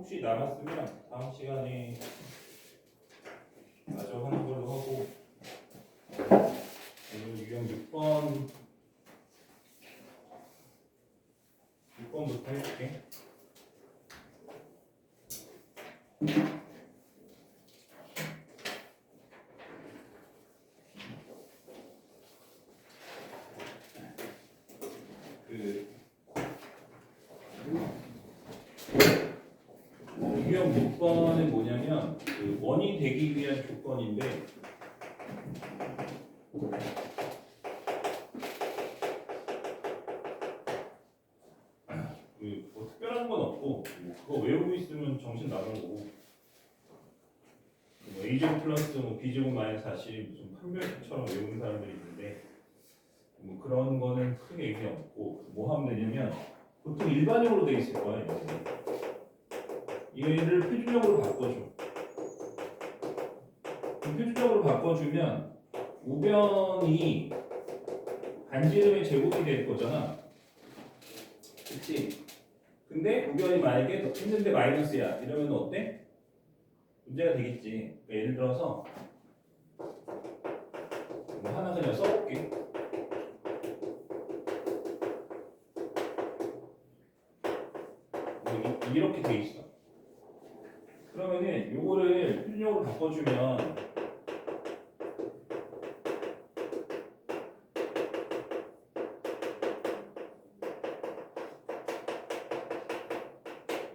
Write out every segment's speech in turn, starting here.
혹시 남았으면 다음 시간에 마저 하는 걸로 하고 오늘 유형 6번부터 해볼게. 유형 6번은 뭐냐면 원이 되기 위한 조건인데 뭐 특별한 건 없고 그거 외우고 있으면 정신 나간 거고 뭐 A제곱 플러스 뭐 B제곱 마이너스 40 무슨 판별식처럼 외우는 사람들이 있는데 뭐 그런 거는 크게 의미 없고 뭐 하면 되냐면 보통 일반형으로 돼 있을 거야. 얘를 표준형으로 바꿔줘. 표준형으로 바꿔주면 우변이 반지름의 제곱이 될 거잖아. 그치? 근데 우변이 만약에 했는데 마이너스야 이러면 어때? 문제가 되겠지. 그러니까 예를 들어서 뭐 하나 그냥 써볼게. 이렇게 돼 있어. 그러면은 요거를 표준형으로 바꿔주면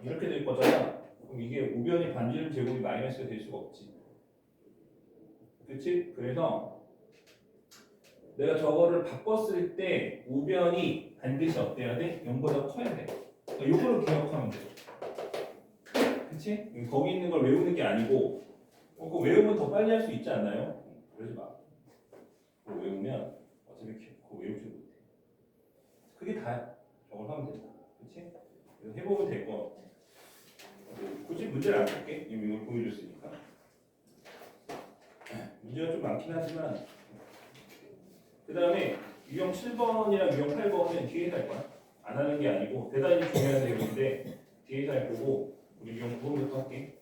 이렇게 될 거잖아. 그럼 이게 우변이 반지름 제곱이 마이너스가 될 수가 없지. 그치? 그래서 내가 저거를 바꿨을 때 우변이 반드시 어때야 돼? 0보다 커야 돼. 그러니까 요거를 기억하면 돼. 그치? 거기 있는 걸 외우는 게 아니고 그거 외우면 더 빨리 할 수 있지 않나요? 그러지 마. 그거 외우면 어차피 그거 외우지 못해. 그게 다야. 저걸 하면 된다. 그치? 그래서 해보면 될 거 같아. 굳이 문제를 안 풀게. 이미 이걸 보여줬으니까. 문제가 좀 많긴 하지만 그 다음에 유형 7번이랑 유형 8번은 뒤에서 할 거야. 안 하는 게 아니고 대단히 중요한 내용인데 뒤에서 할 거고 우리 유형 9번부터 할게.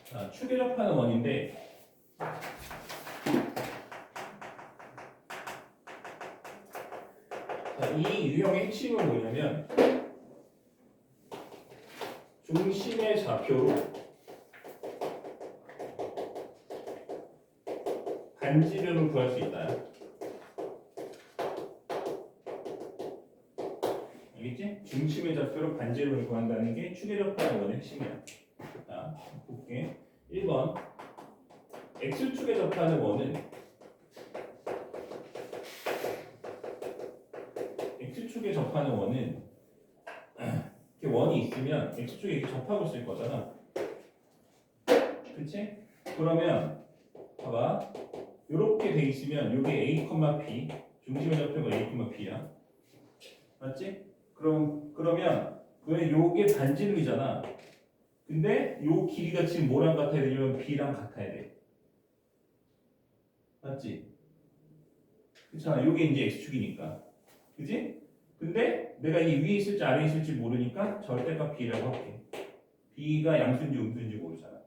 자, 축에 접하는 원인데 자, 이 유형의 핵심은 뭐냐면 중심의 좌표로 반지름을 구할 수 있다. 알겠지? 중심의 좌표로 반지름을 구한다는 게 축에 접하는 원의 핵심이야. 자, 볼게. 1번 X축에 접하는 원은 X축에 접하는 원은 이렇게 원이 있으면 X축에 이렇게 접하고 있을 거잖아. 그치? 그러면 봐봐. 이렇게 돼 있으면 이게 A, B 중심의 좌표가 A, B야. 맞지? 그러면 요게 반지름이잖아. 근데 요 길이가 지금 뭐랑 같아야 되냐면 B랑 같아야 돼. 맞지? 그렇잖아. 요게 이제 X축이니까. 그지? 근데 내가 이 위에 있을지 아래에 있을지 모르니까 절대값 B라고 할게. B가 양수인지 음수인지 모르잖아.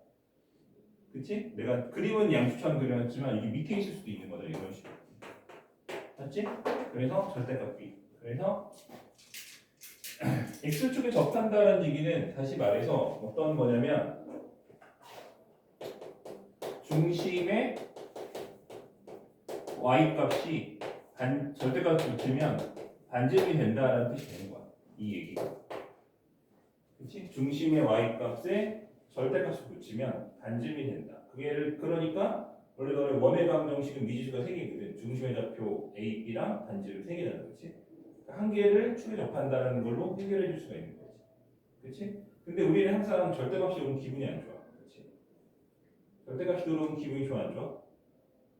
그치? 내가 그림은 양수처럼 그려놨지만 이게 밑에 있을 수도 있는 거다. 이런 식으로. 맞지? 그래서 절대값 B. 그래서 X축에 접한다는 얘기는 다시 말해서 어떤 거냐면 중심의 Y값이 절대값을 붙이면 반지름이 된다라는 뜻이 되는 거야. 이 얘기가. 그치? 중심의 Y값에 절대값을 붙이면 반지름이 된다. 그러니까 원래 원의 방정식은 미지수가 3개거든. 중심의 좌표 A, B랑 반지름 3개라는 거지. 한 개를 축에 접한다는 걸로 해결해 줄 수가 있는 거지. 그치? 근데 우리는 항상 절대값이 오면 기분이 안 좋아. 그치? 절대값이 들어오면 기분이 좋아, 안 좋아?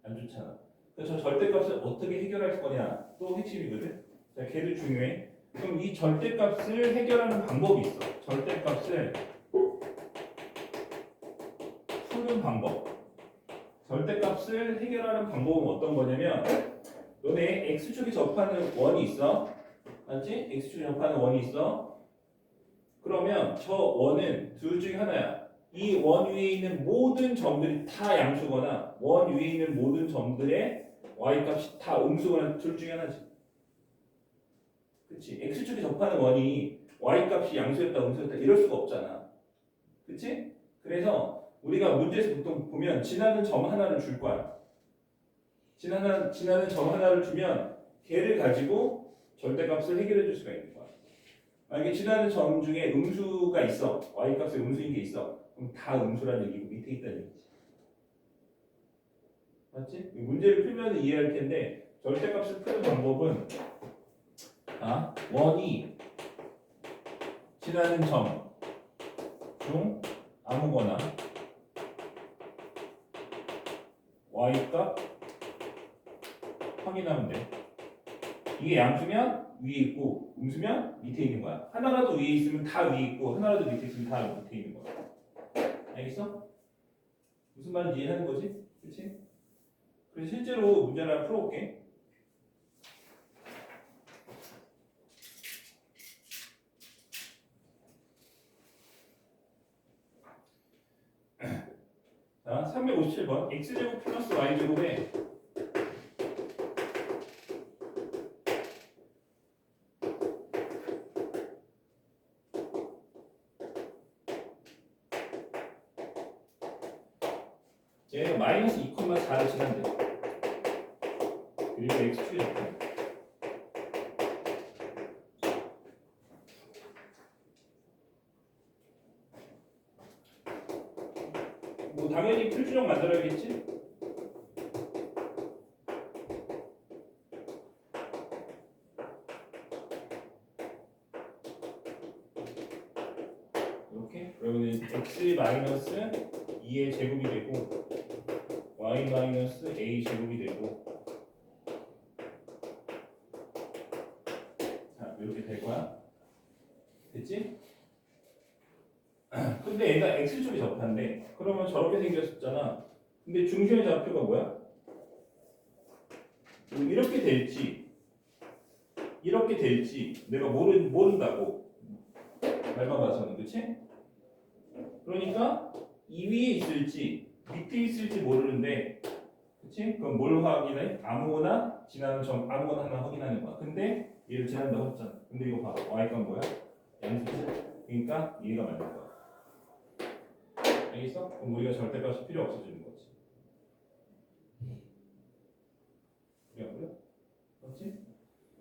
안 좋잖아. 그래서 저 절대값을 어떻게 해결할 거냐 또 핵심이거든. 자, 걔도 중요해. 그럼 이 절대값을 해결하는 방법이 있어. 절대값을 푸는 방법. 절대값을 해결하는 방법은 어떤 거냐면 너네 x축에 접하는 원이 있어. 맞지? x축에 접하는 원이 있어. 그러면 저 원은 둘 중에 하나야. 이 원 위에 있는 모든 점들이 다 양수거나 원 위에 있는 모든 점들의 y값이 다 음수거나 둘 중에 하나지. 그치? x축에 접하는 원이 y값이 양수였다 음수였다 이럴 수가 없잖아. 그치? 그래서 우리가 문제에서 보통 보면 지나는 점 하나를 줄 거야. 지나는 점 하나를 주면 걔를 가지고 절대값을 해결해 줄 수가 있는 거야. 만약에 지나는 점 중에 음수가 있어. y값에 음수인 게 있어. 그럼 다 음수라는 얘기고 밑에 있다는 얘기지. 맞지? 문제를 풀면 이해할 텐데 절대값을 푸는 방법은 원이 지나는 점 중 아무거나 y값 확인하면 돼. 이게 양수면 위에 있고 음수면 밑에 있는 거야. 하나라도 위에 있으면 다 위에 있고 하나라도 밑에 있으면 다 밑에 있는 거야. 알겠어? 무슨 말인지 이해하는 거지? 그렇지? 그래서 실제로 문제를 하나 풀어볼게. 자, 357번 x제곱 플러스 y제곱에 얘가 마이너스 2,4를 지난대. 그리고 x축에 접해. 뭐 당연히 필수적 만들어야겠지? 이렇게 그러면 x 마이너스 2의 제곱이 되고 y 마이너스 a 제곱이 되고 자 이렇게 될 거야. 됐지? 근데 얘가 x축에 접한대. 그러면 저렇게 생겼었잖아. 근데 중심의 좌표가 뭐야? 이렇게 될지 내가 모른다고 말만 봐서는. 그치? 그러니까 이 위에 있을지 밑에 있을지 모르는데, 그치? 그럼 뭘 확인해? 아무거나 지나는 점 아무거나 하나 확인하는 거야. 근데 얘를 지난다고 했잖아. 근데 이거 봐. y가 뭐야? 양수지. 그러니까 얘가 맞는 거야. 알겠어? 그럼 우리가 절대값이 필요 없어지는 거지. 그래? 그렇지?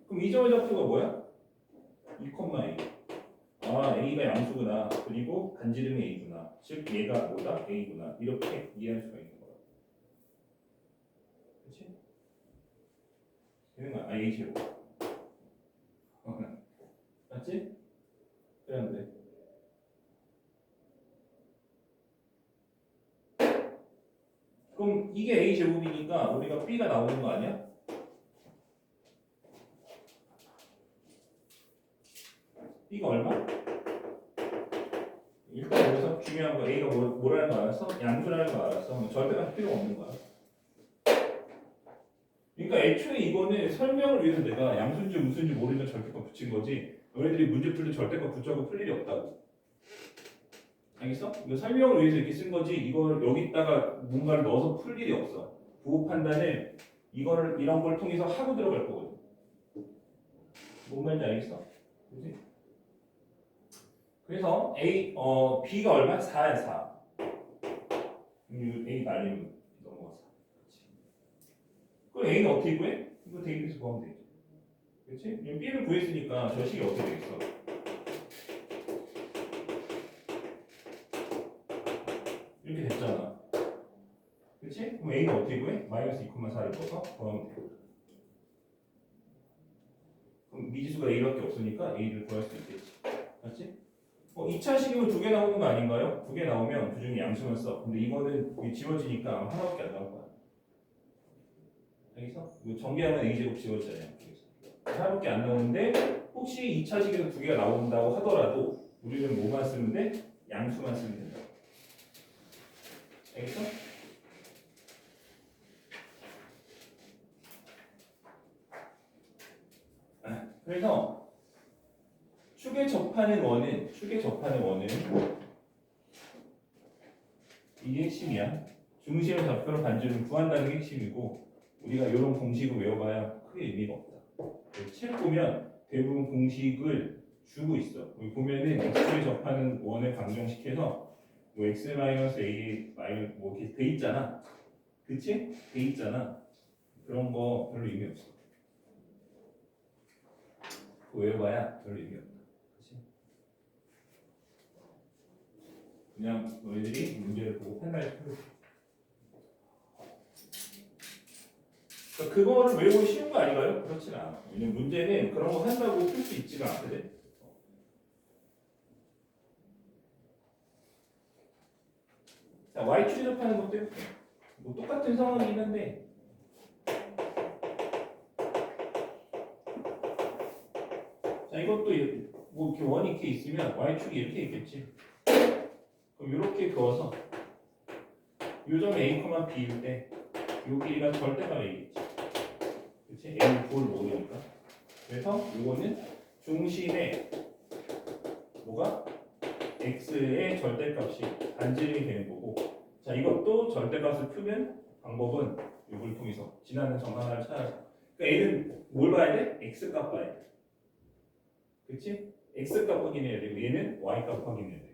그럼 이 점의 좌표가 뭐야? 2,a. a가 양수구나. 그리고 반지름이 a구나. 즉 얘가 뭐다? a구나. 이렇게 이해할 수가 있는 거야. 그렇지? 얘는 a 제곱. 맞지? 그랬는데. 그럼 이게 a 제곱이니까 우리가 b가 나오는 거 아니야? b가 얼마? 일단 여기서 중요한 거 a가 뭐라는 거 알았어? 양수라는 거 알았어. 절대값 필요가 없는 거야. 그러니까 애초에 이거는 설명을 위해서 내가 양수인지 음수인지 모르니까 절대값 붙인 거지. 너희들이 문제 풀 때 절대값 붙여고 풀 일이 없다고. 알겠어? 이거 설명을 위해서 이렇게 쓴 거지. 이걸 여기다가 뭔가를 넣어서 풀 일이 없어. 부호 판단을 이거를 이런 걸 통해서 하고 들어갈 거거든. 뭔 말인지 알겠어? 그지? 그래서 b가 얼마? 4야 4. a 날리면 넘어가 4. 그럼 a는 어떻게 구해? 이거 대입해서 구하면 되지. 그렇지? b를 구했으니까 저 식이 어떻게 되겠어? 이렇게 됐잖아. 그렇지? 그럼 a는 어떻게 구해? 마이너스 2,4를 넣어서 구하면 돼. 그럼 미지수가 a밖에 없으니까 a를 구할 수 있겠지. 맞지? 2차 식이면 두 개 나오는 거 아닌가요? 두 개 나오면 그 중에 양수만 써. 근데 이거는 지워지니까 하나밖에 안 나올 거야. 알겠어? 이거 전개하면 a제곱 지워지잖아요. 하나밖에 안 나오는데 혹시 2차 식에서 두 개가 나온다고 하더라도 우리는 뭐만 쓰면 돼? 양수만 쓰면 된다. 알겠어? 그래서 축에 접하는 원은 이게 핵심이야. 중심의 좌표로 반지름 구한다는 게 핵심이고 우리가 이런 공식을 외워봐야 크게 의미가 없다. 책 보면 대부분 공식을 주고 있어. 여기 보면은 x축에 접하는 원을 강정시켜서 뭐 x-a 뭐 이렇게 돼 있잖아. 그치? 돼 있잖아. 그런 거 별로 의미 없어. 외워봐야 별로 의미 없다. 그치? 그냥 너희들이 문제를 보고 판단해서 풀어. 그러니까 그거를 외우기 쉬운 거 아닌가요? 그렇지는 않아. 왜냐면 문제는 그런 거 한다고 풀 수 있지가 않거든. 자, y축에 접하는 것도 해볼게. 뭐 똑같은 상황이긴 한데 자, 이것도 뭐 이렇게 원이 이렇게 있으면 y축이 이렇게 있겠지. 그럼 이렇게 그어서 요 점에 a, b일 때 요 길이가 절대가 a겠지. 그치? a는 9를 모르니까. 그래서 이거는 중심의 뭐가? x의 절대값이 반지름이 되는 거고 자 이것도 절대값을 풀면 방법은 이걸 통해서 지나는 점 하나를 찾아서 그러니까 얘는 뭘 봐야 돼? x값 봐야 돼. 그치? x값 확인해야 되고 얘는 y값 확인해야 돼.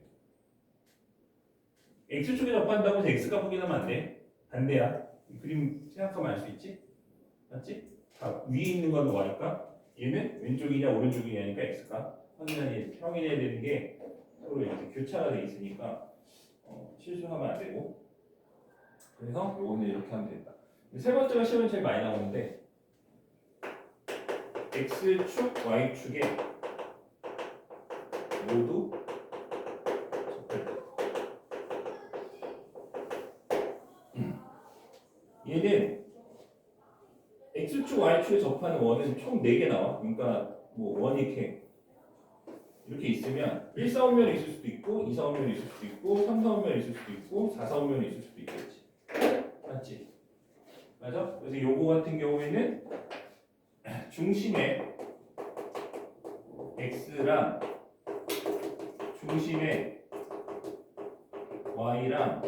x축에 접한다고 해서 x값 확인하면 안 돼. 반대야. 그림 생각하면 알 수 있지? 맞지? 자, 위에 있는 건 y값 얘는 왼쪽이냐 오른쪽이냐니까 x값 확인해야 되는 게 서로 이렇게 교차가 돼 있으니까 실수하면 안 되고 그래서 요거는 이렇게 하면 된다. 세 번째가 시험에 제일 많이 나오는데 x축, y축에 모두 접할 때 얘는 x축, y축에 접하는 원은 총 4개 나와. 그러니까 뭐 원이 이렇게 있으면 1사원면이 있을 수도 있고 2사원면이 있을 수도 있고 3사원면이 있을 수도 있고 4사원면이 있을 수도 있겠지. 맞지? 맞아? 그래서 요거 같은 경우에는 중심의 x랑 중심의 y랑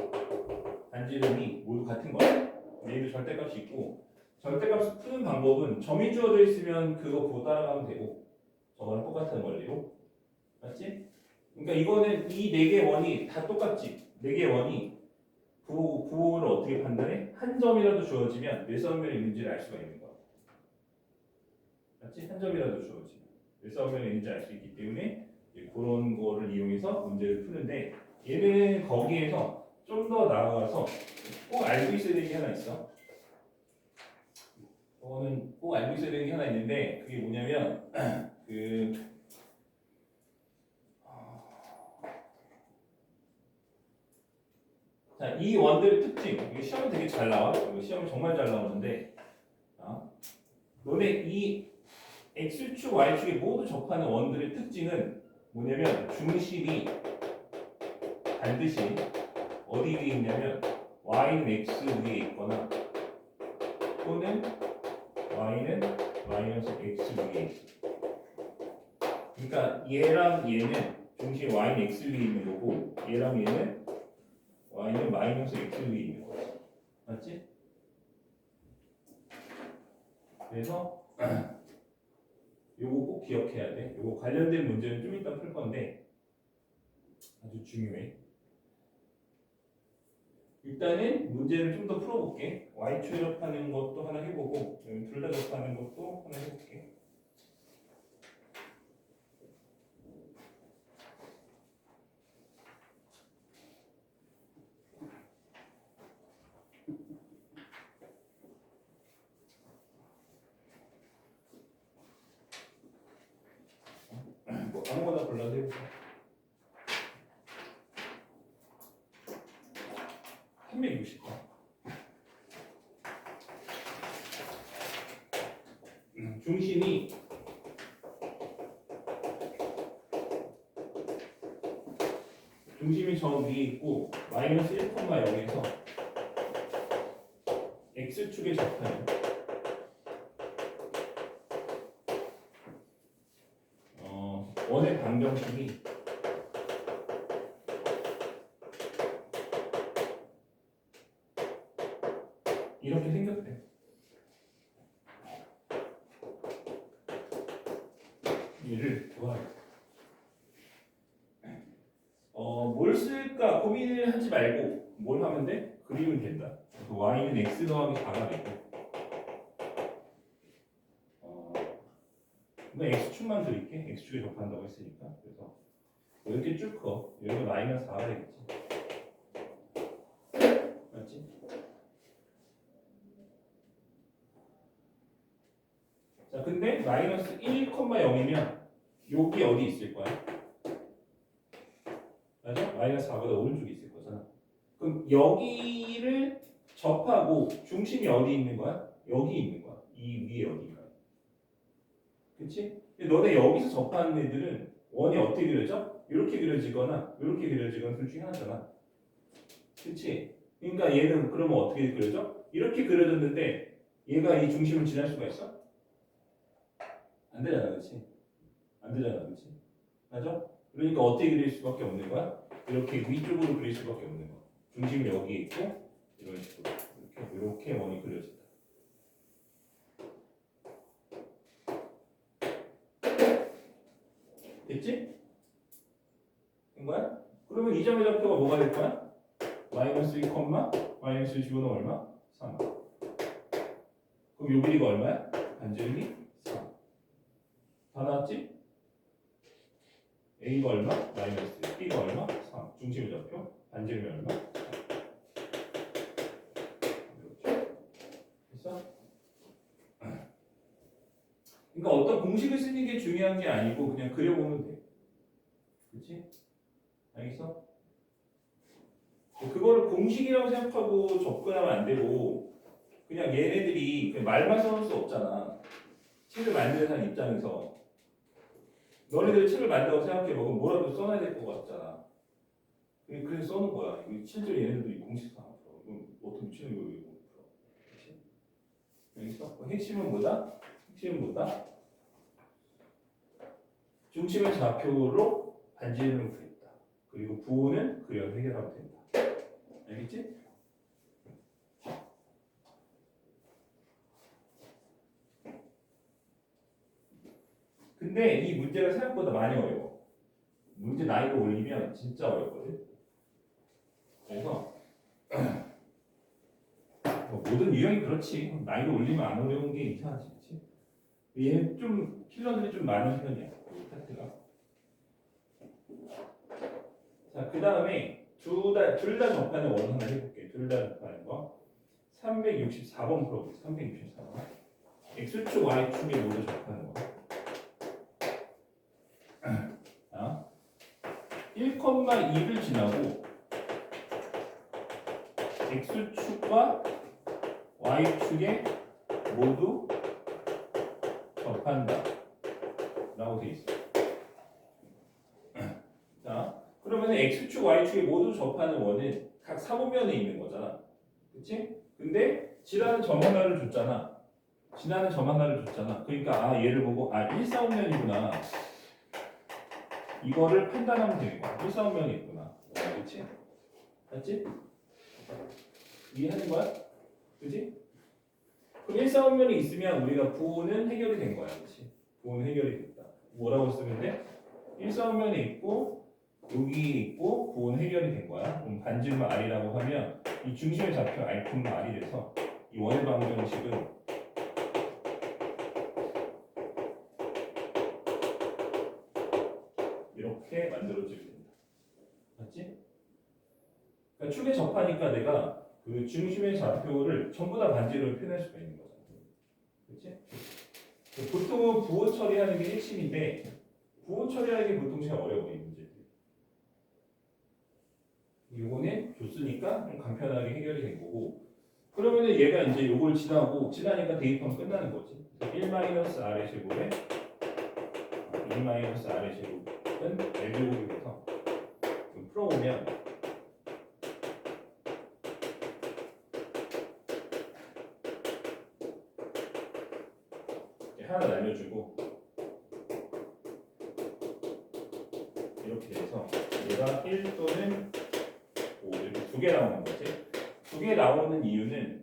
반지름이 모두 같은 거야. 얘도 절대값이 있고 절대값을 푸는 방법은 점이 주어져 있으면 그거 보고 따라가면 되고 저거랑 똑같은 원리로 맞지? 그러니까 이거는 이 4개 원이 다 똑같지. 4개 원이 부호를 어떻게 판단해? 한 점이라도 주어지면 몇 사원면에 있는지를 알 수가 있는 거야. 맞지? 한 점이라도 주어지면 몇 사원면에 있는지 알 수 있기 때문에 그런 거를 이용해서 문제를 푸는데 얘는 거기에서 좀 더 나아가서 꼭 알고 있어야 되는 게 하나 있어. 그거는 꼭 알고 있어야 되는 게 하나 있는데 그게 뭐냐면 자, 이 원들의 특징, 이게 시험에 되게 잘 나와. 이거 시험에 정말 잘 나오는데, 너네 이 x축, y축에 모두 접하는 원들의 특징은 뭐냐면 중심이 반드시 어디 위에 있냐면 y는 x 위에 있거나 또는 y는 마이너스 x 위에 있어. 그러니까 얘랑 얘는 중심 y는 x 위에 있는 거고 얘랑 얘는 y는 마이너스 x 위에 있는 거야. 맞지? 그래서 요거 꼭 기억해야 돼. 요거 관련된 문제는 좀 이따 풀 건데 아주 중요해. 일단은 문제를 좀 더 풀어볼게. y축에 접하는 것도 하나 해보고 둘 다 접하는 것도 하나 해볼게. 뭐 아무거나 골라서 해보자. 360번. 중심이 저 위에 있고 마이너스 1,0에서 x축에 접하는 방정식이 이렇게 생겼대. 얘를 구하라. 뭘 쓸까 고민을 하지 말고 뭘 하면 돼? 그리면 된다. 그 y는 x 더하기 4가 되고 이건 x축만 그릴게. x축에 접한다고 했으니까. 그래서 이렇게 쭉 커. 여기가 마이너스 4가 되겠지. 맞지? 자, 근데 마이너스 1,0이면 여기 어디 있을 거야? 맞아? 마이너스 4보다 오른쪽에 있을 거잖아. 그럼 여기를 접하고 중심이 어디 있는 거야? 여기 있는 거야. 이 위에 어딘가. 그치? 근데 너네 여기서 접하는 애들은 원이 어떻게 그려져? 이렇게 그려지거나 이렇게 그려지거나 둘 중에 하나잖아. 그치? 그러니까 얘는 그러면 어떻게 그려져? 이렇게 그려졌는데 얘가 이 중심을 지날 수가 있어? 안 되잖아, 그치? 안 되잖아, 그치? 맞아? 그러니까 어떻게 그릴 수밖에 없는 거야? 이렇게 위쪽으로 그릴 수밖에 없는 거야. 중심이 여기에 있고 이런 식으로 이렇게 원이 그려진다. 됐지? 된 거야? 그러면 이 점의 좌표가 뭐가 될 거야? 마이너스 2, 마이너스 1 집어넣으면 얼마? 3. 그럼 요 길이가 얼마야? 반지름이 3. 다 나왔지? A가 얼마? 마이너스 1. B가 얼마? 3. 중심의 좌표. 반지름이 얼마? 3. 이렇게. 됐어? 그러니까 어떤 공식을 쓰는 게 중요한 게 아니고 그냥 그려보면 돼. 그렇지? 알겠어? 그거를 공식이라고 생각하고 접근하면 안 되고 그냥 얘네들이 그냥 말만 써놓을 수 없잖아. 책을 만드는 사람 입장에서 너네들이 책을 만든다고 생각해봐. 그럼 뭐라도 써놔야 될 것 같잖아. 그래서 써놓은 거야. 실제로 얘네들도 이 공식상 그럼 어떻게 미치는 거예요? 이거. 그렇지? 알겠어? 핵심은 뭐다? 핵심은 뭐다? 중심의 좌표로 반지름을 구했다. 그리고 부호는 그려 해결하면 된다. 알겠지? 근데 이 문제가 생각보다 많이 어려워. 문제 난이도 올리면 진짜 어렵거든. 그래서 뭐 모든 유형이 그렇지. 난이도 올리면 안 어려운 게 이상하지, 그렇지? 얘는 좀 킬러들이 좀 많은 편이야. 이 파트가. 자, 그 다음에 둘 다 접하는 원 하나 해볼게. 둘 다 접하는 거. 364번 풀어볼게. 364번. X축, Y축에 모두 접하는 거. 자, 1,2를 지나고 X축과 Y축에 모두 접한다. 라고 돼 있어. 자, 그러면 X축, Y축에 모두 접하는 원은 각 사분면에 있는 거잖아. 그치? 근데 지나는 점 하나를 줬잖아. 지나는 점 하나를 줬잖아. 그러니까 얘를 보고 1사분면이구나. 이거를 판단하면 되는 거야. 1사분면이 있구나. 그치? 맞지? 이해하는 거야? 그치? 그럼 1사분면이 있으면 우리가 부호는 해결이 된 거야. 그치? 부호는 해결이 됐다. 뭐라고 쓰면 돼? 1사분면에 있고 여기 있고 부호는 해결이 된 거야. 그럼 반지름 R이라고 하면 이 중심의 좌표 R이 돼서 이 원의 방정식은 이렇게 만들어지게 된다. 맞지? 그러니까 축에 접하니까 내가 그 중심의 좌표를 전부 다 반지름으로 표현할 수가 있는 거잖아. 그렇지? 보통은 부호 처리하는 게 핵심인데 부호 처리하는 게 보통 제일 어려워 이 문제들. 이거는 줬으니까 좀 간편하게 해결이 된 거고. 그러면은 얘가 이제 요걸 지나니까 대입하면 끝나는 거지. 1-R의 제곱에 2-R의 제곱은 L제곱이 돼서 풀어보면 하나 날려주고 얘가 1 또는 5 이렇게 두 개 나오는 거지. 두 개 나오는 이유는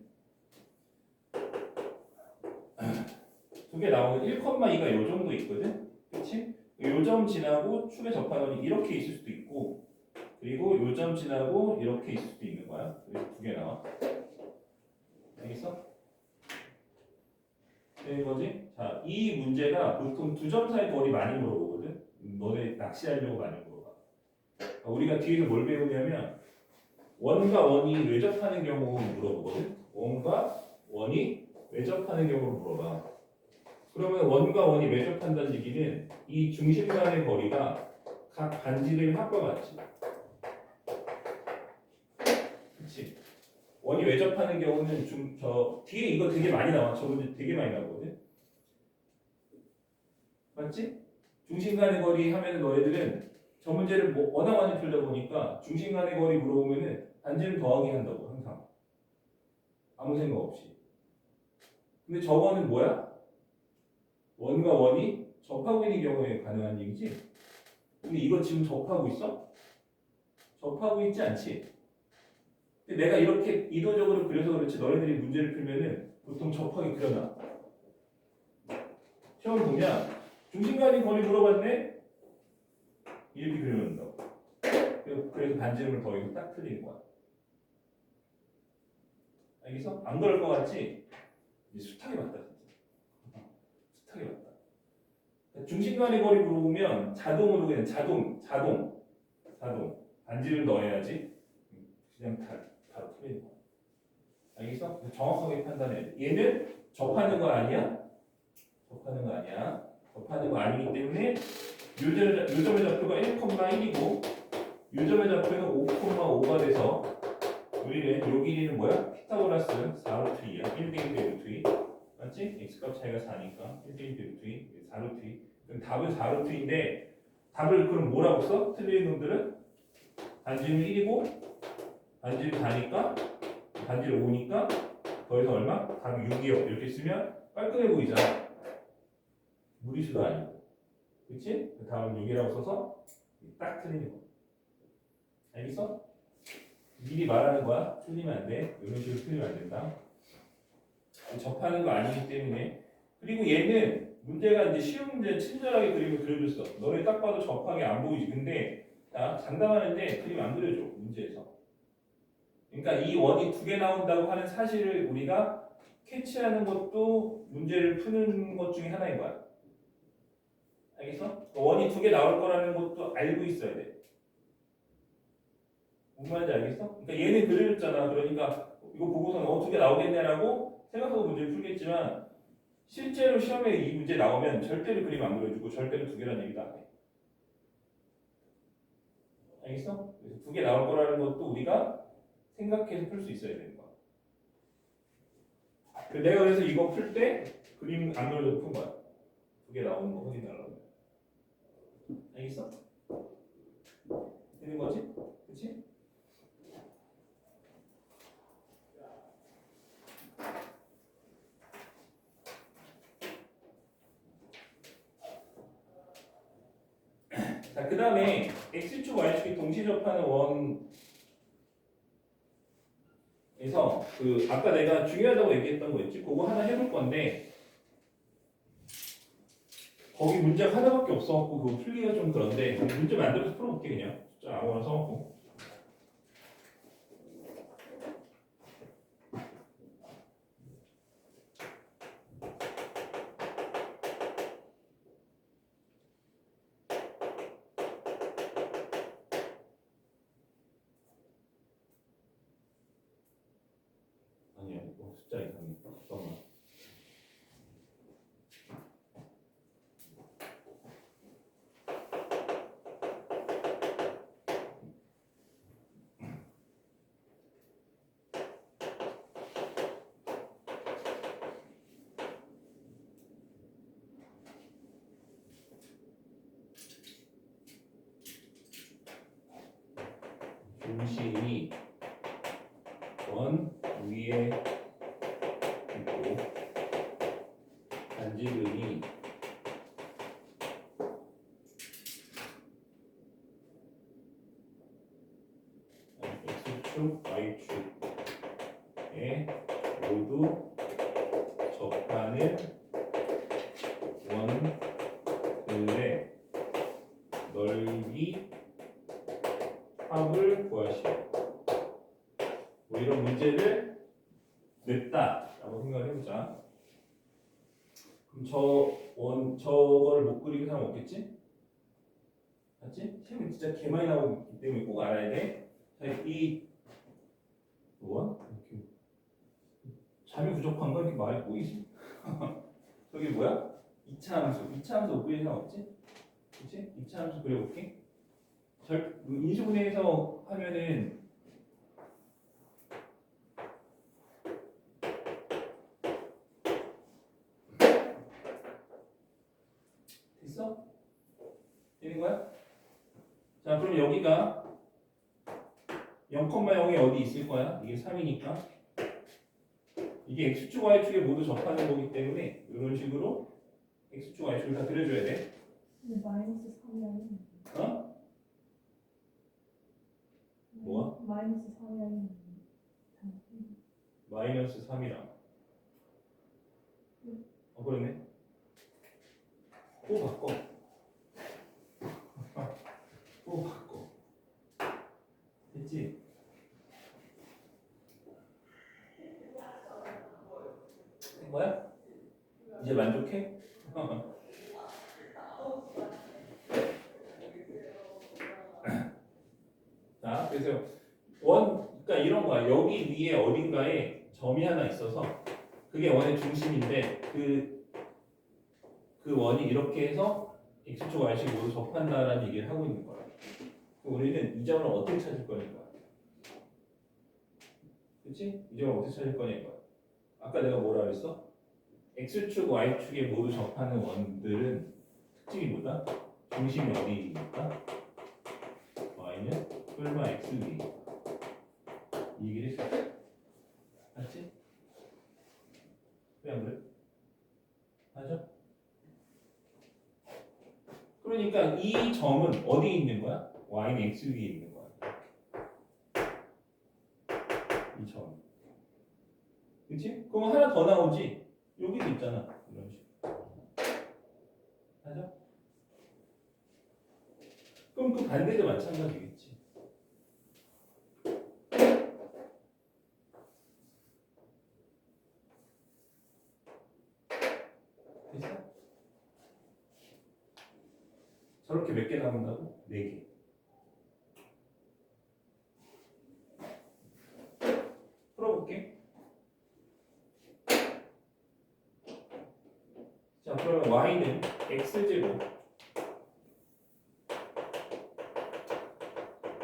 두 개 나오는 1,2가 요 정도 있거든. 그치? 요 점 지나고 축에 접하는 이렇게 있을 수도 있고 그리고 요 점 지나고 이렇게 있을 수도 있는 거야. 그래서 두 개 나와. 알겠어? 된 거지? 자, 이 문제가 보통 두 점 사이 거리 많이 물어보거든. 너네 낚시하려고 많이 물어봐. 우리가 뒤에서 뭘 배우냐면 원과 원이 외접하는 경우 물어보거든. 원과 원이 외접하는 경우를 물어봐. 그러면 원과 원이 외접한다는 얘기는 이 중심 간의 거리가 각 반지름 합과 같지. 그치? 원이 외접하는 경우는 저 뒤에 이거 되게 많이 나와. 저 문제 되게 많이 나오거든. 맞지? 중심 간의 거리 하면은 너희들은 저 문제를 뭐 워낙 많이 풀다 보니까 중심 간의 거리 물어보면은 반지름 더하기 한다고 항상. 아무 생각 없이. 근데 저거는 뭐야? 원과 원이 접하고 있는 경우에 가능한 얘기지. 근데 이거 지금 접하고 있어? 접하고 있지 않지? 근데 내가 이렇게 이도적으로 그려서 그렇지 너희들이 문제를 풀면은 보통 접하게 그려놔. 시험 보면 중심간의 거리 물어봤네? 이렇게 그려놓는다고. 그래서 반지름을 더해서 딱 틀리는 거야. 알겠어? 안 그럴 것 같지? 이제 숱하게 봤다 진짜. 숱하게 봤다. 중심간의 거리 물어보면 자동으로 그냥 자동 반지름 넣어야지. 그냥 바로 틀리는 거야. 알겠어? 정확하게 판단해야 돼. 얘는 접하는 거 아니야? 접하는 거 아니야. 접하는 거 아니기 때문에 요점의 좌표가 1,1이고 요점의 좌표는 5,5가 돼서 우리는 요 길이는 뭐야? 피타고라스 4루트 2야. 1 더하기 루트 2. 맞지? x값 차이가 4니까 1 더하기 루트 2, 4루트 2. 그럼 답은 4루트인데 답을 그럼 뭐라고 써? 틀린 놈들은 반지름 1이고 반지름 4니까 반지름 5니까 더해서 얼마? 답이 6이요. 이렇게 쓰면 깔끔해 보이잖아. 무리수도 아니고. 그치? 다음 6이라고 써서 딱 틀리는 거. 알겠어? 미리 말하는 거야. 틀리면 안 돼. 이런 식으로 틀리면 안 된다. 접하는 거 아니기 때문에. 그리고 얘는 문제가 이제 쉬운 문제 친절하게 그림을 그려줬어. 너네 딱 봐도 접하게 안 보이지. 근데 장담하는데 그림 안 그려줘. 문제에서. 그러니까 이 원이 두 개 나온다고 하는 사실을 우리가 캐치하는 것도 문제를 푸는 것 중에 하나인 거야. 알겠어? 원이 두 개 나올 거라는 것도 알고 있어야 돼. 무슨 말인지 알겠어? 그러니까 얘는 그려줬잖아. 그러니까 이거 보고서는 두 개 나오겠네라고 생각하고 문제를 풀겠지만 실제로 시험에 이 문제 나오면 절대로 그림 안 그려주고 절대로 두 개라는 얘기도 안 해. 알겠어? 그래서 두 개 나올 거라는 것도 우리가 생각해서 풀 수 있어야 되는 거야. 내가 그래서 이거 풀 때 그림 안 그려도 푼 거야. 두 개 나오는 거 확인하려고. 알겠어? 되는 거지? 그치? 자, 그 다음에 x축, y축이 동시 접하는 원에서 아까 내가 중요하다고 얘기했던 거 있지? 그거 하나 해볼 건데 거기 문제가 하나밖에 없어갖고 그거 풀기가 좀 그런데 문제 만들어서 풀어볼게 그냥. 숫자 아무거나 써놓고. 아니야, 숫자 이상해. 잠깐만. 중심이 원 위에 있고 반지름이 x축, y축에 모두 접하는 원들의 넓이 합을 구하시오. 뭐 이런 문제를 냈다라고 생각을 해보자. 그럼 저거를 못 그리는 사람 없겠지? 맞지? 시험이 진짜 개 많이 나오기 때문에 꼭 알아야 돼. 자, 이 뭐야? 이렇게 잠이 부족한 거 이렇게 말이 보이지? 저기 뭐야? 2차 함수. 2차 함수 못 그리는 사람 없지? 그치? 2차 함수 그려볼게. 인수분해에서 하면은 됐어? 되는 거야? 자, 그럼 여기가 0,0이 어디 있을 거야? 이게 3이니까 이게 x축, y축에 모두 접하는 거기 때문에 이런 식으로 x축, y축을 다 그려줘야 돼. 근데 마이너스 3이 어? 뭐야? 마이너스 3이 마이너스 3이랑 그러네. 또 바꿔. 또 바꿔. 됐지? 된 거야? 이제 만족해? 자, 그래서 그러니까 이런 거야. 여기 위에 어딘가에 점이 하나 있어서 그게 원의 중심인데 그 원이 이렇게 해서 x축, y축 모두 접한다라는 얘기를 하고 있는 거야. 우리는 이 점을 어떻게 찾을 거니까. 그렇지? 이 점을 어떻게 찾을 거니까. 아까 내가 뭐라 그랬어? x축, y축에 모두 접하는 원들은 특징이 뭐다? 중심이 어디니까? y는 설마 x 위. 이 얘기를 했어. 맞지? 왜 안 그래? 맞아? 그러니까 이 점은 어디에 있는 거야? y는 x 위에 있는 거야. 이 점. 그치? 그럼 하나 더 나오지? 여기도 있잖아. 이런 식으로. 맞아? 그럼 그 반대도 마찬가지겠지. 됐어? 저렇게 몇 개 나온다고? 4개. 풀어볼게. 자, 그러면 y는 x제곱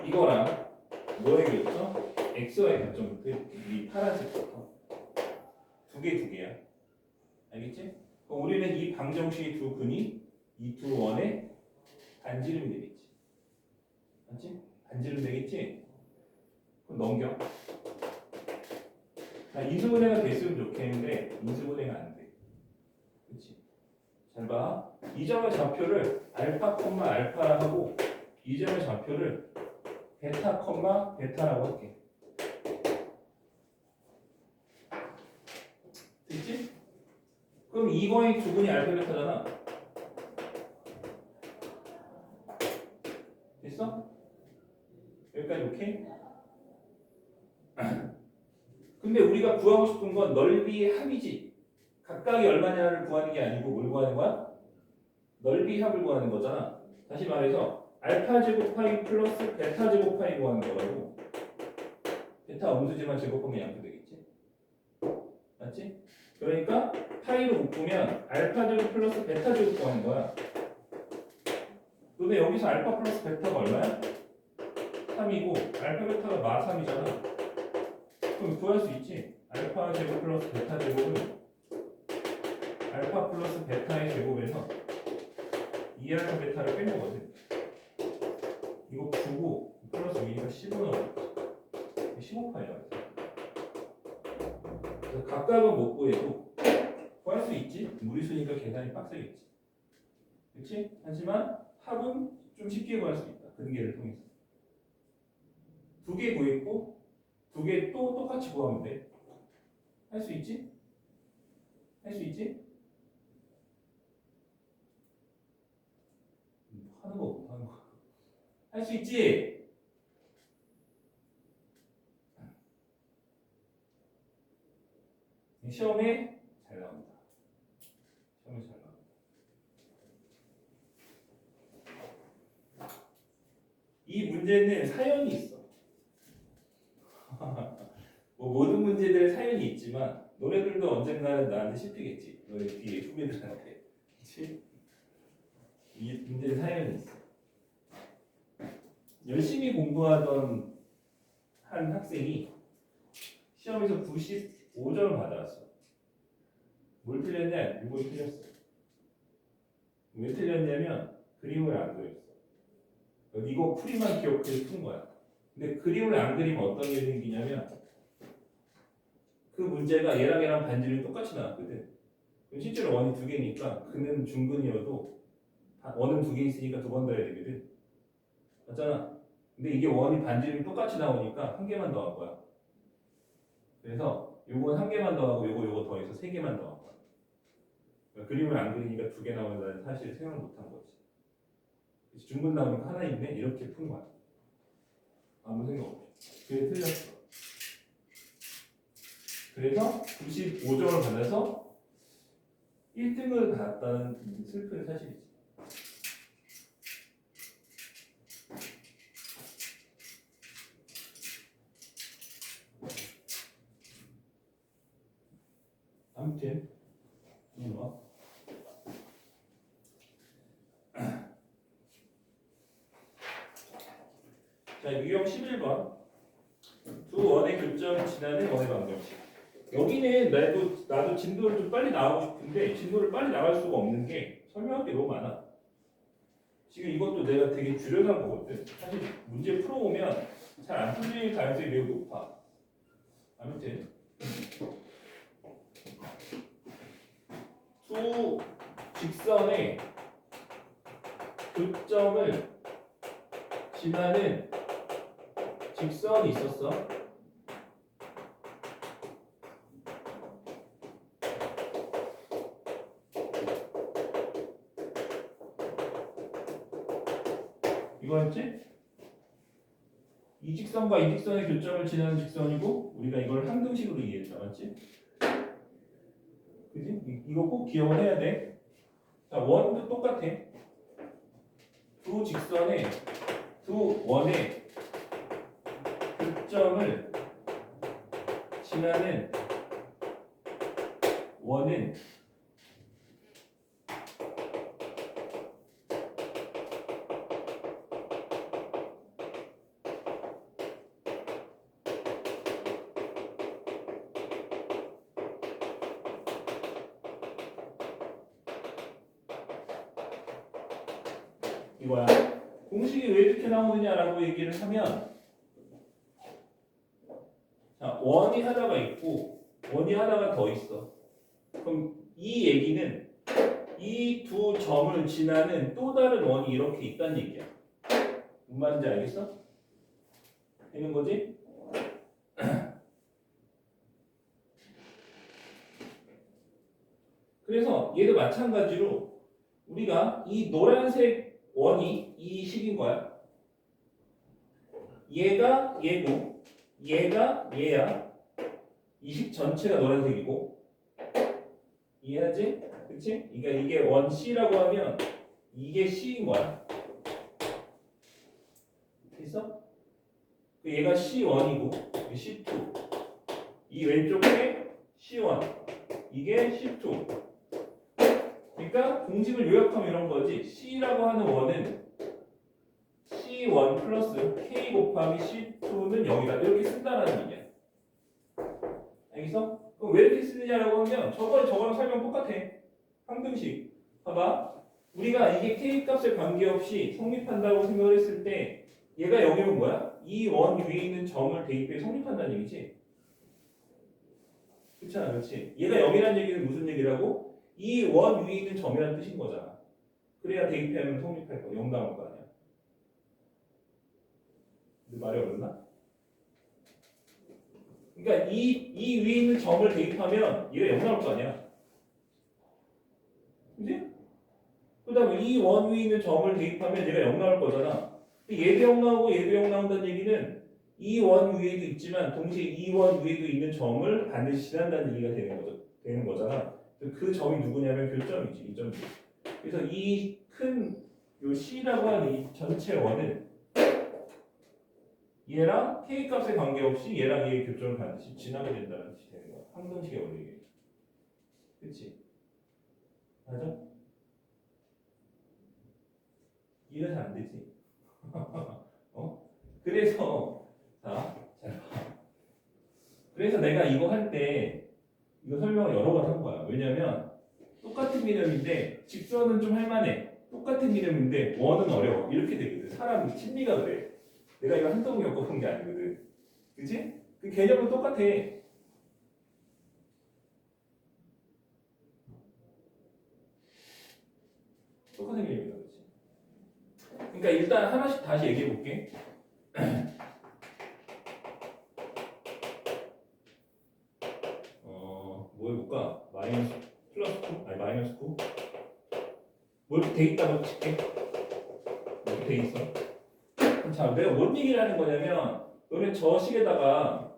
이거랑 뭐 얘기했죠? xy 결정부터 이 파란색부터 두 개야. 알겠지? 그럼 우리는 이 방정식의 두 근이 이 두 원의 반지름이 되겠지. 맞지? 반지름 되겠지? 그럼 넘겨. 자, 인수분해가 됐으면 좋겠는데 인수분해가 안 돼. 그렇지? 잘 봐. 이 점의 좌표를 알파, 알파라 하고 이 점의 좌표를 베타, 베타라고 할게. 됐지? 그럼 이거의 두근이 알파, 베타잖아. 됐어? 여기까지 오케이? 근데 우리가 구하고 싶은 건 넓이의 합이지. 각각이 얼마냐를 구하는 게 아니고 뭘 구하는 거야? 넓이 합을 구하는 거잖아. 다시 말해서 알파 제곱 파이 플러스 베타 제곱 파이 구하는 거라고. 베타 음수지만 제곱하면 양수 되겠지? 맞지? 그러니까 파이로 묶으면 알파 제곱 플러스 베타 제곱 구하는 거야. 근데 여기서 알파 플러스 베타가 얼마야? 3이고 알파 베타가 마 3이잖아. 그럼 구할 수 있지. 알파 제곱 플러스 베타 제곱은 알파 플러스 베타의 제곱에서 2알파 베타를 뺀 거거든. 이거 9고 플러스 2니까 15 나오겠지. 15파이야. 그래서 각각은 못 구해도 구할 수 있지. 무리수니까 계산이 빡세겠지. 그렇지? 하지만 합은 좀 쉽게 구할 수 있다. 근계를 통해서. 두 개 구했고 두 개 또 똑같이 구하면 돼. 할 수 있지? 할 수 있지? 하는 거 못하는 거. 할 수 있지? 시험에 잘 나온다. 시험에 잘 나온다. 이 문제는 사연이 있어. 뭐 모든 문제들의 사연이 있지만 너네들도 언젠가는 나한테 씹히겠지. 너네 뒤에 후배들한테. 그치? 이 문제의 사연이 있어. 열심히 공부하던 한 학생이 시험에서 95점을 받아왔어. 뭘 틀렸냐? 이걸 틀렸어. 왜 틀렸냐면 그림을 안 그렸어. 이거 풀이만 기억해서 푼 거야. 근데 그림을 안 그리면 어떤 일이 생기냐면 그 문제가 얘랑 얘랑 반지름이 똑같이 나왔거든. 그럼 실제로 원이 두 개니까 그는 중근이어도 원은 두 개 있으니까 두 번 더 해야 되거든. 맞잖아. 근데 이게 원이 반지름이 똑같이 나오니까 한 개만 더 한 거야. 그래서 요건 한 개만 더 하고 요거 더 해서 세 개만 더 한 거야. 그러니까 그림을 안 그리니까 두 개 나온다는 사실을 생각을 못 한 거지. 그래서 중근 나오니까 하나 있네 이렇게 푼 거야. 아무 생각 없이. 그게 틀렸어. 그래서 95점을 받아서 1등을 받았다는 슬픈 사실이지. 아무튼 뭐 자, 유형 11번 두 원의 교점을 지나는 원의 방정식. 여기는 나도 진도를 좀 빨리 나가고 싶은데 진도를 빨리 나갈 수가 없는 게 설명할 게 너무 많아. 지금 이것도 내가 되게 줄여서 한 거거든. 사실 문제 풀어보면 잘 안 풀릴 가능성이 매우 높아. 아무튼 두 직선의 교점을 지나는 직선이 있었어. 이거였지? 이 직선과 이 직선의 교점을 지나는 직선이고 우리가 이걸 항등식으로 이해했다. 맞지? 그지? 이거 꼭 기억을 해야 돼. 자, 원도 똑같아. 두 원의 교점을 지나는 원은 이거야. 공식이 왜 이렇게 나오느냐라고 얘기를 하면 자, 원이 하나가 있고 원이 하나가 더 있어. 그럼 이 얘기는 이 두 점을 지나는 또 다른 원이 이렇게 있다는 얘기야. 무슨 말인지 알겠어? 되는 거지? 그래서 얘도 마찬가지로 우리가 이 노란색 원이 이 식인 거야. 얘가 얘고 얘가 얘야. 이 식 전체가 노란색이고 이해하지? 그치? 그러니까 이게 원 C라고 하면 이게 C인 거야. 됐어? 얘가 C1이고 C2 이 왼쪽에 C1 이게 C2 그러니까 공식을 요약하면 이런 거지. C라고 하는 원은 C1 플러스 K 곱하기 C2는 0이다 이렇게 쓴다는 얘기야. 알겠어? 그럼 왜 이렇게 쓰느냐라고 하면 저거랑 설명 똑같아. 항등식. 봐봐. 우리가 이게 K 값에 관계없이 성립한다고 생각을 했을 때 얘가 0이면 뭐야? 이 원 위에 있는 점을 대입해 성립한다는 얘기지. 그렇잖아, 그렇지? 얘가 0이라는 얘기는 무슨 얘기라고? 이 원 위에 있는 점이라는 뜻인 거잖아. 그래야 대입하면 성립할 거, 0 나올 거 아니야. 근데 말이 어렵나? 그러니까 이 위에 있는 점을 대입하면 얘가 0 나올 거 아니야. 그지? 그 다음에 이 원 위에 있는 점을 대입하면 얘가 0 나올 거잖아. 얘도 0 나오고 얘도 0 나온다는 얘기는 이 원 위에도 있지만 동시에 이 원 위에도 있는 점을 반드시 지난다는 얘기가 되는 거잖아. 그 점이 누구냐면 교점이지. 이 점이. 그래서 이 큰 요 C라고 하는 이 전체 원은 얘랑 K 값에 관계없이 얘랑 얘의 교점을 반드시 지나게 된다는 뜻이 되는 거야. 항등식의 원리에. 그치? 맞아? 이해가 잘 안 되지? 어? 그래서 잘 봐. 그래서 내가 이거 할 때 이거 설명을 여러 번 한 거야. 왜냐면 똑같은 개념인데 직선은 좀 할만해. 똑같은 개념인데 원은 어려워. 이렇게 되거든. 사람 심리가 그래. 내가 이거 한두 번 겪어본 게 아니거든. 그치? 그 개념은 똑같아. 똑같은 개념이다. 그치? 그러니까 일단 하나씩 다시 얘기해 볼게. 뭐 해볼까? 마이너스 플러스 9? 아니 마이너스 9? 뭐 이렇게 돼 있다고 칠게. 이렇게 돼 있어. 자, 내가 뭔 얘기를 하는 거냐면 너네 저 식에다가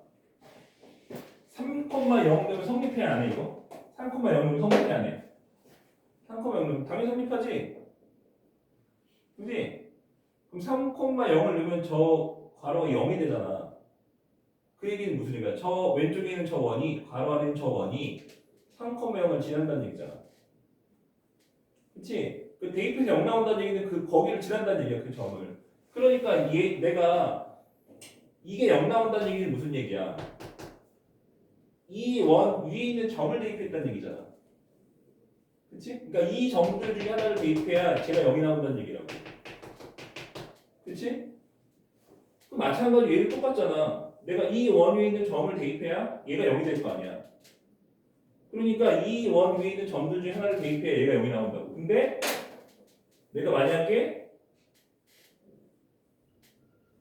3,0 넣으면 성립해 안 해 이거? 3,0 넣으면 성립해 안 해? 3,0 넣으면 당연히 성립하지? 그지? 그럼 3,0을 넣으면 저 괄호가 0이 되잖아. 그 얘기는 무슨 얘기야? 저 왼쪽에 있는 저 원이 괄호 안에 있는 저 원이 3,0을 지난다는 얘기잖아. 그치? 그 대입해서 0 나온다는 얘기는 그 거기를 지난다는 얘기야. 그 점을. 그러니까 내가 이게 0 나온다는 얘기는 무슨 얘기야? 이 원 위에 있는 점을 대입했다는 얘기잖아. 그치? 그러니까 이 점들 중에 하나를 대입해야 제가 0이 나온다는 얘기라고. 그치? 그 마찬가지로 얘도 똑같잖아. 내가 이 원 위에 있는 점을 대입해야 얘가 0이 될 거 아니야. 그러니까 이 원 위에 있는 점들 중에 하나를 대입해야 얘가 0이 나온다고. 근데 내가 만약에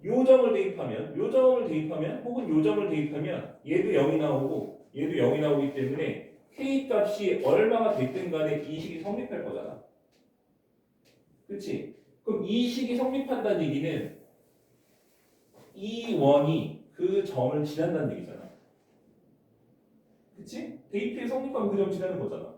요 점을 대입하면 혹은 요 점을 대입하면 얘도 0이 나오고 얘도 0이 나오기 때문에 K 값이 얼마가 됐든 간에 이 식이 성립할 거잖아. 그치? 그럼 이 식이 성립한다는 얘기는 이 원이 그 점을 지난다는 얘기잖아. 그치? 대입해 성립하면 그 점 지나는 거잖아.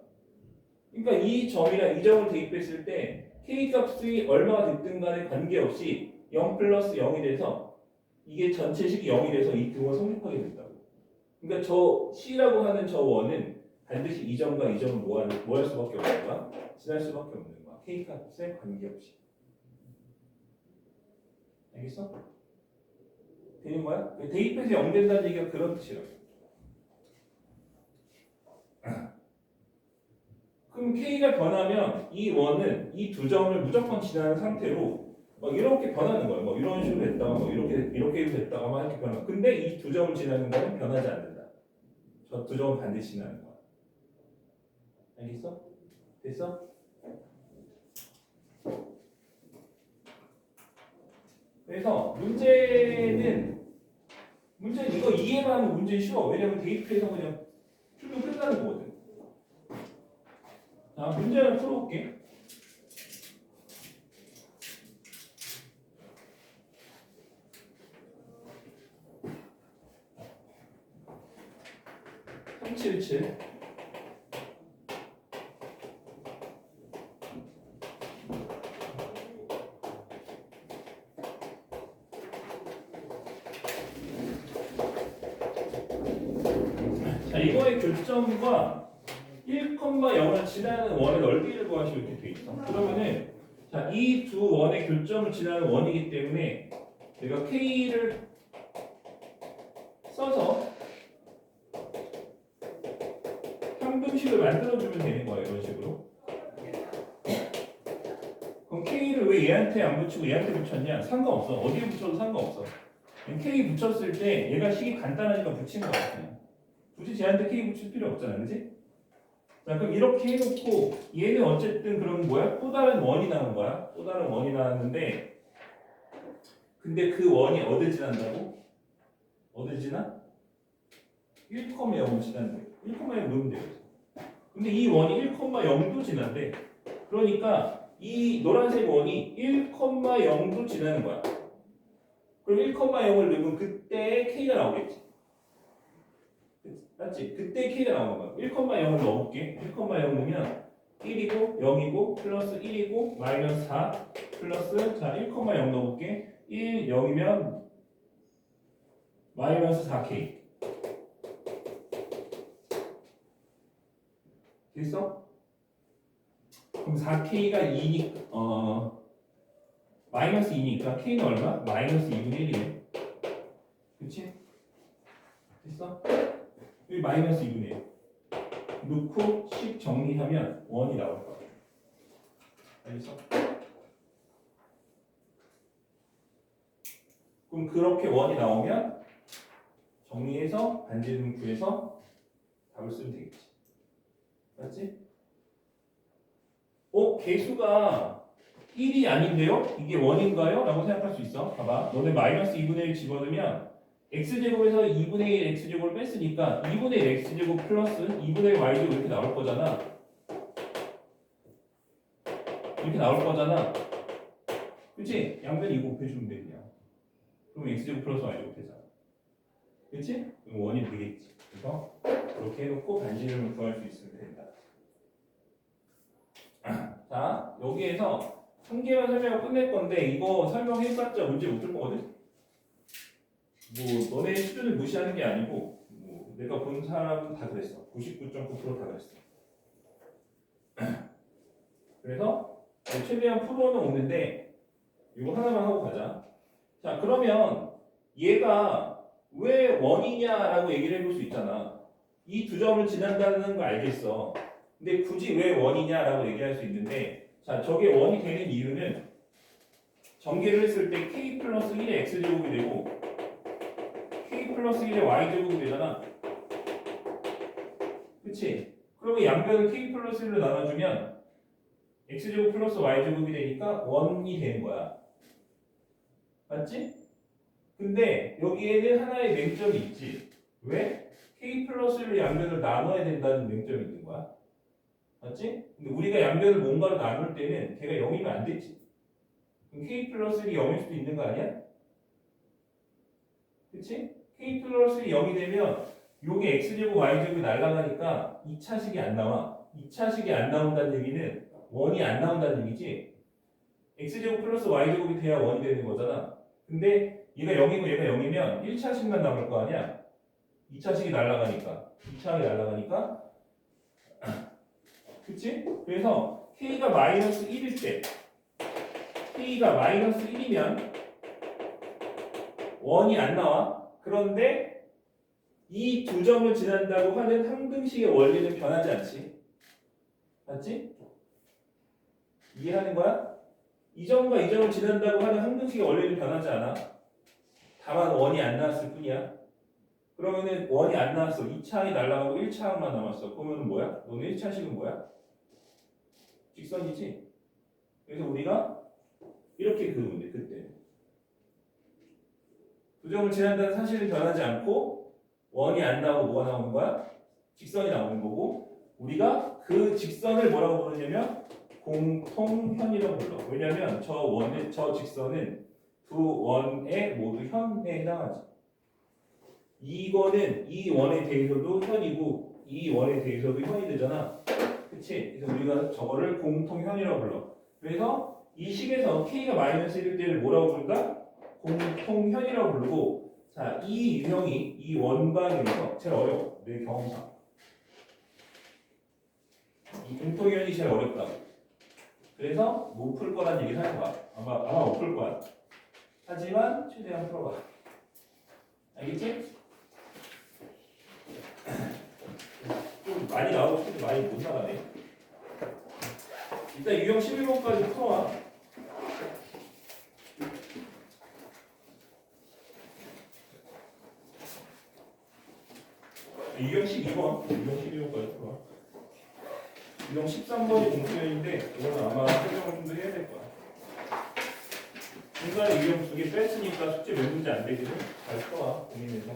그러니까 이 점이랑 이 점을 대입했을 때 K 값이 얼마가 됐든 간에 관계없이 0 플러스 0이 돼서 이게 전체 식이 0이 돼서 이 등호가 성립하게 된다고. 그러니까 저 C라고 하는 저 원은 반드시 이 점과 이 점을 뭐 할 수밖에 없는 거야? 지날 수밖에 없는 거야. K 값에 관계없이. 알겠어? 되는 거야? 대입해서 0 된다는 얘기가 그런 뜻이라고. 그럼 K가 변하면 이 원은 이 두 점을 무조건 지나는 상태로 막 이렇게 변하는 거예요. 뭐 이런 식으로 됐다가 뭐 이렇게 됐다가 막 이렇게 변하고. 근데 이 두 점을 지나는 거는 변하지 않는다. 저 두 점은 반드시 지나는 거야. 알겠어? 됐어? 그래서 문제는 이거 이해만 하면 문제 쉬워. 왜냐면 대입해서 그냥 풀면 끝나는 거거든. 자, 문제를 풀어볼게. (377) 자, 이거의 교점과 1,0을 지나는 원의 넓이를 구하시고 이렇게 돼 있어. 그러면은 자, 이 두 원의 교점을 지나는 원이기 때문에 내가 K를 써서 평등식을 만들어주면 되는 거야. 이런 식으로. 그럼 K를 왜 얘한테 안 붙이고 얘한테 붙였냐? 상관없어. 어디에 붙여도 상관없어. K 붙였을 때 얘가 식이 간단하니까 붙인 거야. 그냥. 굳이 쟤한테 K 붙일 필요 없잖아. 그지? 자, 그럼 이렇게 해놓고 얘는 어쨌든 그럼 뭐야? 또 다른 원이 나온 거야. 또 다른 원이 나왔는데 근데 그 원이 어딜 지난다고? 어딜 지나? 1,0을 지난대. 1,0 넣으면 돼요. 근데 이 원이 1,0도 지난대. 그러니까 이 노란색 원이 1,0도 지나는 거야. 그럼 1,0을 넣으면 그때 K가 나오겠지. 맞지? 그때 K가 나오는 거야. 1,0을 넣어볼게. 1,0 넣으면 1이고 0이고 플러스 1이고 마이너스 4 플러스 자 1,0 넣어볼게. 1, 0이면 마이너스 4K. 됐어? 그럼 4K가 2니까 마이너스 2니까 K는 얼마? 마이너스 2분의 1이네. 그치? 됐어? 여기 마이너스 2분의 1 넣고 10 정리하면 1이 나올 거야. 알겠어? 그럼 그렇게 1이 나오면 정리해서 반지름 구해서 답을 쓰면 되겠지. 맞지? 개수가 1이 아닌데요? 이게 1인가요? 라고 생각할 수 있어. 봐봐. 너네 마이너스 2분의 1 집어넣으면 x제곱에서 2분의 1 x제곱을 뺐으니까 2분의 1 x제곱 플러스 2분의 1 y제곱 이렇게 나올 거잖아. 이렇게 나올 거잖아. 그치? 양변 2 곱해주면 돼 그냥. 그럼 x제곱 플러스 y제곱 되잖아. 그치? 그럼 원이 되겠지. 그래서 그렇게 해놓고 반지름을 구할 수 있으면 된다. 자, 여기에서 한 개만 설명을 끝낼 건데 이거 설명해봤자 문제 못 줄 거거든? 뭐 너네 수준을 무시하는 게 아니고 뭐 내가 본 사람은 다 그랬어. 99.9% 다 그랬어. 그래서 최대한 풀어는 오는데 이거 하나만 하고 가자. 자, 그러면 얘가 왜 원이냐라고 얘기를 해볼 수 있잖아. 이 두 점을 지난다는 거 알겠어. 근데 굳이 왜 원이냐라고 얘기할 수 있는데 자, 저게 원이 되는 이유는 전개를 했을 때 k 플러스 1의 x제곱이 되고 k 플러스 1의 y제곱이 되잖아. 그치? 그러면 양변을 k 플러스 1로 나눠주면 x제곱 플러스 y제곱이 되니까 1이 되는 거야. 맞지? 근데 여기에는 하나의 맹점이 있지. 왜? k 플러스 1로 양변을 나눠야 된다는 맹점이 있는 거야. 맞지? 근데 우리가 양변을 뭔가로 나눌 때는 걔가 0이면 안 되지. 그럼 k 플러스 1이 0일 수도 있는 거 아니야? 그치? k 플러스 1이 0이 되면 요게 x제곱 y제곱이 날아가니까 2차식이 안 나와. 2차식이 안 나온다는 얘기는 1이 안 나온다는 얘기지. x제곱 플러스 y제곱이 돼야 1이 되는 거잖아. 근데 얘가 0이고 얘가 0이면 1차식만 남을 거 아니야? 2차식이 날아가니까. 2차식이 날아가니까 그치? 그래서 k가 마이너스 1일 때 k가 마이너스 1이면 1이 안 나와. 그런데 이 두 점을 지난다고 하는 항등식의 원리는 변하지 않지. 맞지? 이해하는 거야? 이 점과 이 점을 지난다고 하는 항등식의 원리는 변하지 않아. 다만 1이 안 나왔을 뿐이야. 그러면은 1이 안 나왔어. 2차항이 날아가고 1차항만 남았어. 그러면 뭐야? 너는 1차식은 뭐야? 직선이지. 그래서 우리가 이렇게 그으면 돼. 그때 두 점을 지난다는 사실은 변하지 않고 1이 안 나오고 뭐가 나오는 거야? 직선이 나오는 거고 우리가 그 직선을 뭐라고 부르냐면 공통현이라고 불러. 왜냐면 저 직선은 두 원의 모두 현에 해당하지. 이거는 이 원에 대해서도 현이고 이 원에 대해서도 현이 되잖아. 그치? 그래서 우리가 저거를 공통현이라고 불러. 그래서 이 식에서 k가 마이너스 1일 때를 뭐라고 부른다? 공통현이라고 부르고 자, 이 유형이 이 원방에서 제일 어려워. 내 경험상. 이 공통현이 제일 어렵다. 그래서 못 풀 거란 얘기를 할 거야. 아마 못 풀 거야. 하지만 최대한 풀어봐. 알겠지? 좀 많이 나오고 싶은데 많이 못 나가네. 일단 유형 11번까지 풀어와. 유형 12번, 유형 12번까지 풀어와. 유형 13번이 공통현인데 이거는 아마 설명을 좀 더 해야 될 거야. 중간에 유형 2개 뺐으니까 숙제 몇 문제 안 되기는 잘 풀어와. 고민해서.